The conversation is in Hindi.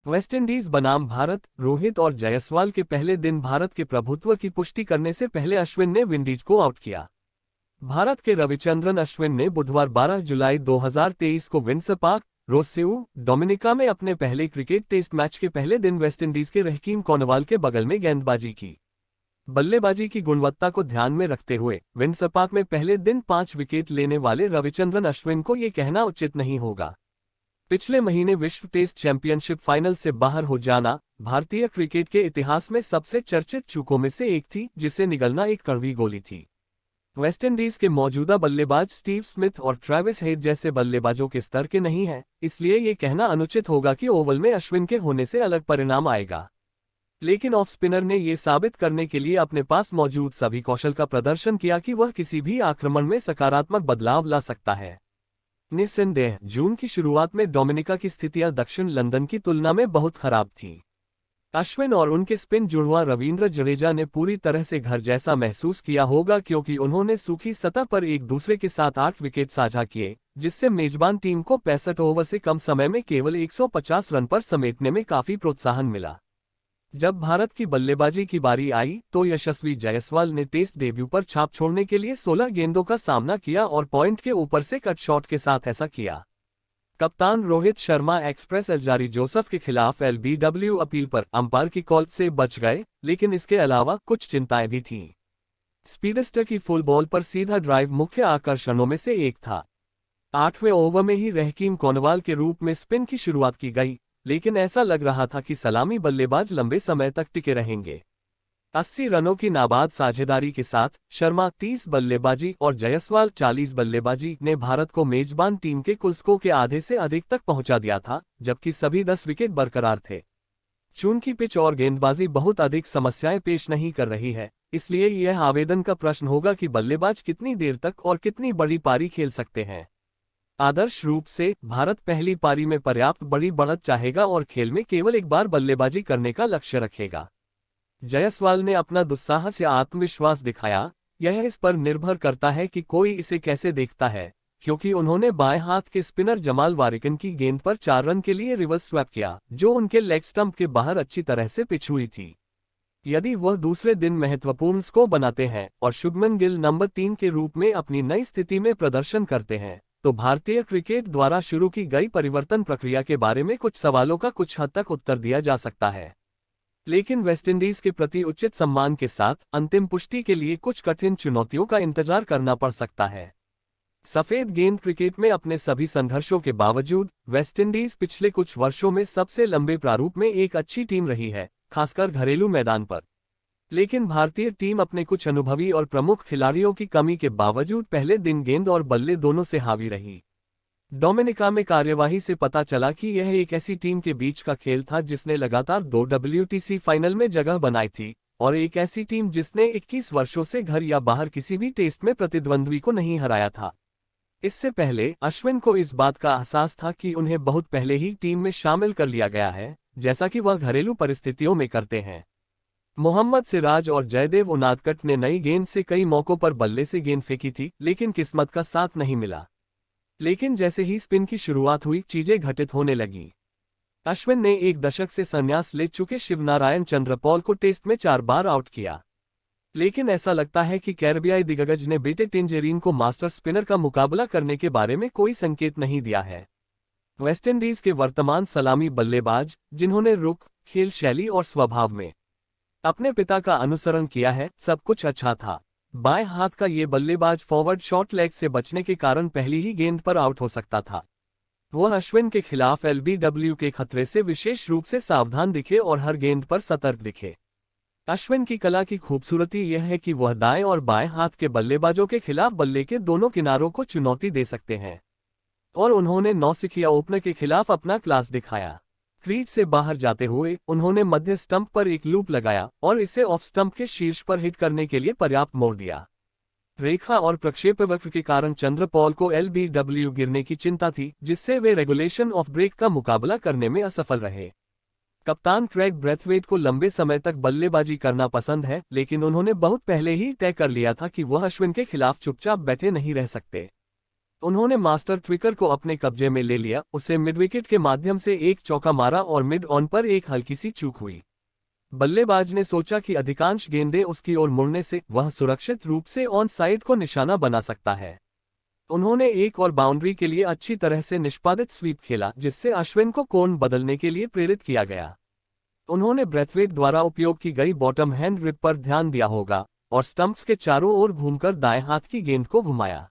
वेस्टइंडीज बनाम भारत। रोहित और जायसवाल के पहले दिन भारत के प्रभुत्व की पुष्टि करने से पहले अश्विन ने विंडीज को आउट किया। भारत के रविचंद्रन अश्विन ने बुधवार 12 जुलाई 2023 को विंडसर पार्क, रोसेउ, डोमिनिका में अपने पहले क्रिकेट टेस्ट मैच के पहले दिन वेस्टइंडीज के रहीम कॉर्नवाल के बगल में गेंदबाजी की। बल्लेबाजी की गुणवत्ता को ध्यान में रखते हुए विंडसर पार्क में पहले दिन 5 विकेट लेने वाले रविचंद्रन अश्विन को ये कहना उचित नहीं होगा। पिछले महीने विश्व टेस्ट चैंपियनशिप फाइनल से बाहर हो जाना भारतीय क्रिकेट के इतिहास में सबसे चर्चित चूकों में से एक थी, जिसे निगलना एक कड़वी गोली थी। वेस्टइंडीज के मौजूदा बल्लेबाज स्टीव स्मिथ और ट्रेविस हेड जैसे बल्लेबाजों के स्तर के नहीं हैं, इसलिए ये कहना अनुचित होगा कि ओवल में अश्विन के होने से अलग परिणाम आएगा। लेकिन ऑफ स्पिनर ने ये साबित करने के लिए अपने पास मौजूद सभी कौशल का प्रदर्शन किया कि वह किसी भी आक्रमण में सकारात्मक बदलाव ला सकता है। निस्संदेह जून की शुरुआत में डोमिनिका की स्थितियां दक्षिण लंदन की तुलना में बहुत खराब थीं। अश्विन और उनके स्पिन जुड़वां रवींद्र जडेजा ने पूरी तरह से घर जैसा महसूस किया होगा, क्योंकि उन्होंने सूखी सतह पर एक दूसरे के साथ 8 विकेट साझा किए, जिससे मेजबान टीम को 65 ओवर से कम समय में केवल 150 रन पर समेटने में काफी प्रोत्साहन मिला। जब भारत की बल्लेबाजी की बारी आई तो यशस्वी जायसवाल ने टेस्ट डेब्यू पर छाप छोड़ने के लिए 16 गेंदों का सामना किया और पॉइंट के ऊपर से कट शॉट के साथ ऐसा किया। कप्तान Rohit Sharma express Alzarri Joseph के खिलाफ एलबीडब्ल्यू अपील पर अंपायर की कॉल से बच गए, लेकिन इसके अलावा कुछ चिंताएं भी थीं। स्पीडस्टर की फुल बॉल पर सीधा ड्राइव मुख्य आकर्षणों में से एक था। 8वें ओवर में ही रहीम कॉर्नवाल के रूप में स्पिन की शुरुआत की गई, लेकिन ऐसा लग रहा था कि सलामी बल्लेबाज लंबे समय तक टिके रहेंगे। 80 रनों की नाबाद साझेदारी के साथ शर्मा 30 बल्लेबाजी और जायसवाल 40 बल्लेबाजी ने भारत को मेजबान टीम के कुल स्कोर के आधे से अधिक तक पहुंचा दिया था, जबकि सभी 10 विकेट बरकरार थे। चूंकि पिच और गेंदबाजी बहुत अधिक समस्याएं पेश नहीं कर रही है, इसलिए यह आवेदन का प्रश्न होगा कि बल्लेबाज कितनी देर तक और कितनी बड़ी पारी खेल सकते हैं। आदर्श रूप से भारत पहली पारी में पर्याप्त बड़ी बढ़त चाहेगा और खेल में केवल एक बार बल्लेबाजी करने का लक्ष्य रखेगा। जायसवाल ने अपना दुस्साहस या आत्मविश्वास दिखाया, यह इस पर निर्भर करता है कि कोई इसे कैसे देखता है, क्योंकि उन्होंने बाएं हाथ के स्पिनर जमाल वारिकन की गेंद पर 4 रन के लिए रिवर्स स्वैप किया, जो उनके लेग स्टंप के बाहर अच्छी तरह से पिच हुई थी। यदि वह दूसरे दिन महत्वपूर्ण स्कोर बनाते हैं और शुभमन गिल नंबर 3 के रूप में अपनी नई स्थिति में प्रदर्शन करते हैं, तो भारतीय क्रिकेट द्वारा शुरू की गई परिवर्तन प्रक्रिया के बारे में कुछ सवालों का कुछ हद तक उत्तर दिया जा सकता है। लेकिन वेस्टइंडीज के प्रति उचित सम्मान के साथ अंतिम पुष्टि के लिए कुछ कठिन चुनौतियों का इंतजार करना पड़ सकता है। सफेद गेंद क्रिकेट में अपने सभी संघर्षों के बावजूद वेस्टइंडीज पिछले कुछ वर्षों में सबसे लंबे प्रारूप में एक अच्छी टीम रही है, खासकर घरेलू मैदान पर। लेकिन भारतीय टीम अपने कुछ अनुभवी और प्रमुख खिलाड़ियों की कमी के बावजूद पहले दिन गेंद और बल्ले दोनों से हावी रही। डोमिनिका में कार्यवाही से पता चला कि यह एक ऐसी टीम के बीच का खेल था जिसने लगातार 2 WTC फाइनल में जगह बनाई थी, और एक ऐसी टीम जिसने 21 वर्षों से घर या बाहर किसी भी टेस्ट में प्रतिद्वंद्वी को नहीं हराया था। इससे पहले अश्विन को इस बात का एहसास था कि उन्हें बहुत पहले ही टीम में शामिल कर लिया गया है, जैसा कि वह घरेलू परिस्थितियों में करते हैं। मोहम्मद सिराज और जयदेव उनादकट ने नई गेंद से कई मौकों पर बल्ले से गेंद फेंकी थी, लेकिन किस्मत का साथ नहीं मिला। लेकिन जैसे ही स्पिन की शुरुआत हुई, चीजें घटित होने लगीं। अश्विन ने एक दशक से संन्यास ले चुके शिवनारायण चंद्रपौल को टेस्ट में 4 बार आउट किया। लेकिन ऐसा लगता है कि कैरेबियाई दिग्गज ने बेटे टेंजेरीन को मास्टर स्पिनर का मुकाबला करने के बारे में कोई संकेत नहीं दिया है। वेस्टइंडीज के वर्तमान सलामी बल्लेबाज, जिन्होंने रुख, खेल शैली और स्वभाव में अपने पिता का अनुसरण किया है, सब कुछ अच्छा था। बाएं हाथ का ये बल्लेबाज फॉरवर्ड शॉर्ट लेग से बचने के कारण पहली ही गेंद पर आउट हो सकता था। वह अश्विन के खिलाफ एलबीडब्ल्यू के खतरे से विशेष रूप से सावधान दिखे और हर गेंद पर सतर्क दिखे। अश्विन की कला की खूबसूरती यह है कि वह दाएं और बाएं हाथ के बल्लेबाजों के खिलाफ बल्ले के दोनों किनारों को चुनौती दे सकते हैं, और उन्होंने नौसिखिया ओपनर के खिलाफ अपना क्लास दिखाया। क्रीज से बाहर जाते हुए उन्होंने मध्य स्टंप पर एक लूप लगाया और इसे ऑफ स्टंप के शीर्ष पर हिट करने के लिए पर्याप्त मोड़ दिया। रेखा और प्रक्षेप वक्र के कारण चंद्रपौल को एलबीडब्ल्यू गिरने की चिंता थी, जिससे वे रेगुलेशन ऑफ ब्रेक का मुकाबला करने में असफल रहे। कप्तान क्रेग ब्रेथवेट को लंबे समय तक बल्लेबाजी करना पसंद है, लेकिन उन्होंने बहुत पहले ही तय कर लिया था कि वह अश्विन के खिलाफ चुपचाप बैठे नहीं रह सकते। उन्होंने मास्टर ट्विकर को अपने कब्जे में ले लिया, उसे मिडविकेट के माध्यम से एक चौका मारा और मिड ऑन पर एक हल्की सी चूक हुई। बल्लेबाज ने सोचा कि अधिकांश गेंदें उसकी ओर मुड़ने से वह सुरक्षित रूप से ऑन साइड को निशाना बना सकता है। उन्होंने एक और बाउंड्री के लिए अच्छी तरह से निष्पादित स्वीप खेला, जिससे अश्विन को कोण बदलने के लिए प्रेरित किया गया। उन्होंने ब्रेथवेट द्वारा उपयोग की गई बॉटम हैंड ग्रिप पर ध्यान दिया होगा और स्टंप्स के चारों ओर घूमकर दाएं हाथ की गेंद को घुमाया।